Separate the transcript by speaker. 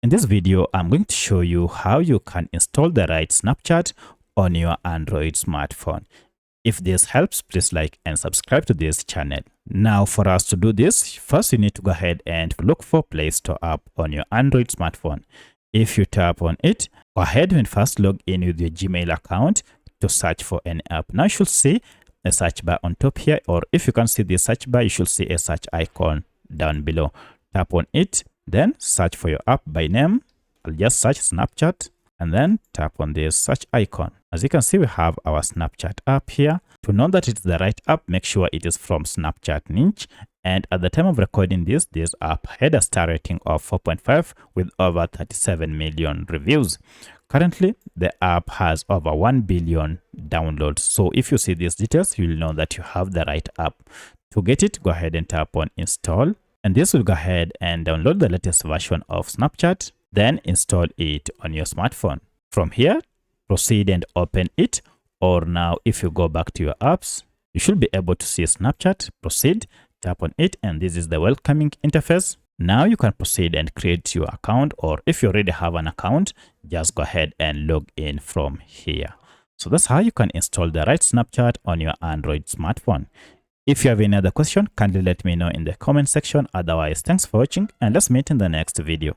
Speaker 1: In this video, I'm going to show you how you can install the right Snapchat on your Android smartphone. If this helps, please like and subscribe to this channel. Now, for us to do this, first you need to go ahead and look for Play Store app on your Android smartphone. If you tap on it, go ahead and first log in with your Gmail account to search for an app. Now you should see a search bar on top here, or if you can't see the search bar, you should see a search icon down below. Tap on it, then search for your app by name. I'll just search Snapchat and then tap on this search icon. As you can see, we have our Snapchat app here. To know that it's the right app, make sure it is from Snapchat niche. And at the time of recording this app had a star rating of 4.5 with over 37 million reviews. Currently, the app has over 1 billion downloads. So if you see these details, you'll know that you have the right app. To get it, go ahead and tap on install. And this will go ahead and download the latest version of Snapchat, then install it on your smartphone. From here, proceed and open it. Or now, if you go back to your apps, you should be able to see Snapchat. Proceed, tap on it, and this is the welcoming interface. Now you can proceed and create your account, or if you already have an account, just go ahead and log in from here. So that's how you can install the right Snapchat on your Android smartphone. If you have any other question, kindly let me know in the comment section. Otherwise, thanks for watching and let's meet in the next video.